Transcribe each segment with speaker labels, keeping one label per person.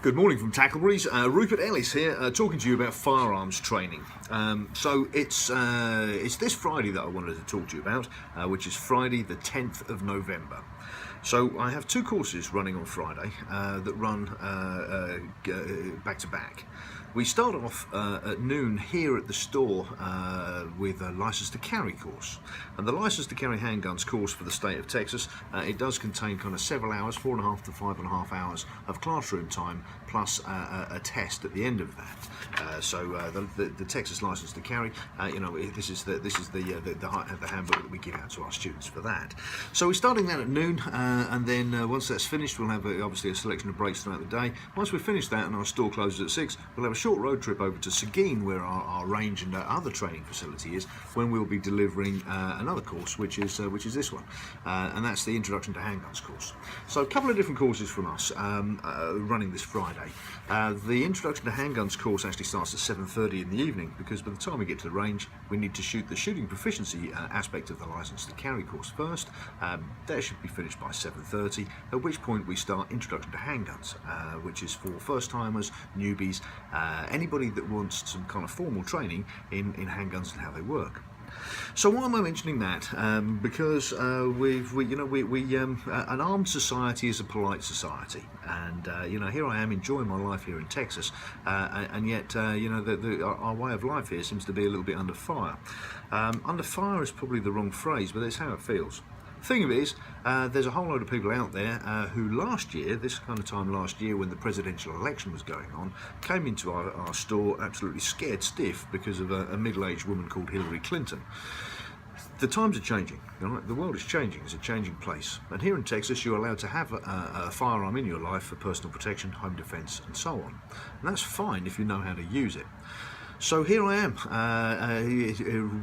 Speaker 1: Good morning from Tackleberries. Rupert Ellis here, talking to you about firearms training. So it's this Friday that I wanted to talk to you about, which is Friday the 10th of November. So I have two courses running on Friday that run back to back. We start off at noon here at the store with a license to carry course, and the license to carry handguns course for the state of Texas, it does contain kind of several hours, 4.5 to 5.5 hours of classroom time plus a test at the end of that. The Texas license to carry, this is the handbook that we give out to our students for that. So we're starting that at noon, and then once that's finished, we'll have obviously a selection of breaks throughout the day. Once we've finished that and our store closes at 6, we'll have a short road trip over to Seguin, where our range and other training facility is, when we'll be delivering another course, which is this one, and that's the Introduction to Handguns course. So a couple of different courses from us running this Friday. The Introduction to Handguns course actually starts at 7:30 in the evening, because by the time we get to the range, we need to shoot the shooting proficiency aspect of the license to carry course first. That should be finished by 7:30, at which point we start Introduction to Handguns, which is for first-timers, newbies, anybody that wants some kind of formal training in handguns and how they work. So why am I mentioning that? Because an armed society is a polite society, and here I am enjoying my life here in Texas, and yet our way of life here seems to be a little bit under fire. Under fire is probably the wrong phrase, but it's how it feels. The thing of it is, there's a whole load of people out there who last year, this kind of time last year when the presidential election was going on, came into our store absolutely scared stiff because of a middle-aged woman called Hillary Clinton. The times are changing, right? The world is changing, it's a changing place. And here in Texas, you're allowed to have a firearm in your life for personal protection, home defense, and so on. And that's fine if you know how to use it. So here I am,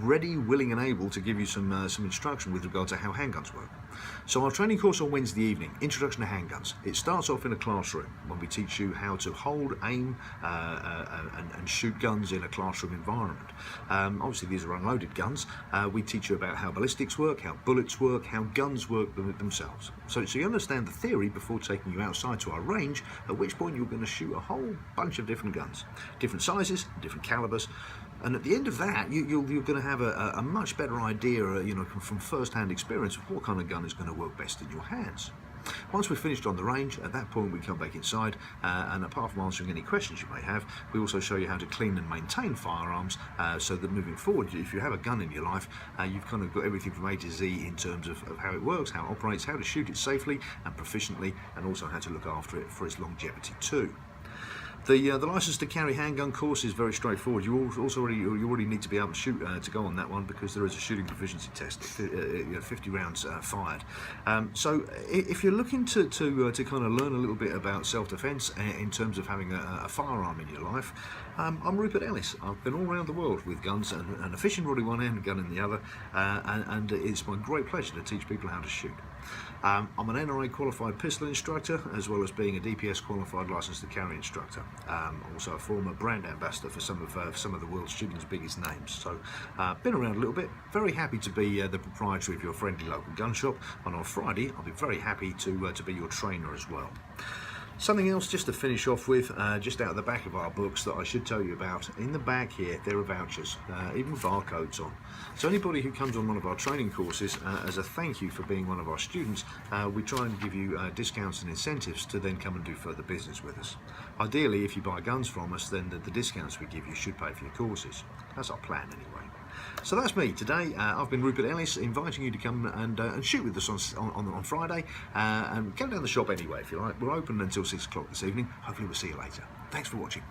Speaker 1: ready, willing and able to give you some instruction with regard to how handguns work. So our training course on Wednesday evening, Introduction to Handguns, it starts off in a classroom when we teach you how to hold, aim and shoot guns in a classroom environment. Obviously these are unloaded guns. We teach you about how ballistics work, how bullets work, how guns work themselves. So you understand the theory before taking you outside to our range, at which point you're going to shoot a whole bunch of different guns, different sizes, different calibers, and at the end of that you're going to have a much better idea, from first-hand experience, of what kind of gun is going to work best in your hands. Once we're finished on the range, at that point we come back inside, and apart from answering any questions you may have, we also show you how to clean and maintain firearms, so that moving forward, if you have a gun in your life, you've kind of got everything from A to Z in terms of how it works, how it operates, how to shoot it safely and proficiently, and also how to look after it for its longevity too. The license to carry handgun course is very straightforward. You already need to be able to shoot to go on that one, because there is a shooting proficiency test, 50 rounds fired. So if you're looking to kind of learn a little bit about self-defense in terms of having a firearm in your life, I'm Rupert Ellis. I've been all around the world with guns, and a fishing rod in one hand and a gun in the other, and it's my great pleasure to teach people how to shoot. I'm an NRA qualified pistol instructor, as well as being a DPS qualified license to carry instructor. Also a former brand ambassador for some of the world's shooting's biggest names. So been around a little bit. Very happy to be the proprietor of your friendly local gun shop, and on Friday I'll be very happy to be your trainer as well. Something else just to finish off with, just out of the back of our books that I should tell you about. In the back here, there are vouchers, even with barcodes on. So anybody who comes on one of our training courses, as a thank you for being one of our students, we try and give you discounts and incentives to then come and do further business with us. Ideally, if you buy guns from us, then the discounts we give you should pay for your courses. That's our plan anyway. So that's me today. I've been Rupert Ellis, inviting you to come and shoot with us on Friday, and come down the shop anyway if you like. We're open until 6 o'clock this evening. Hopefully we'll see you later. Thanks for watching.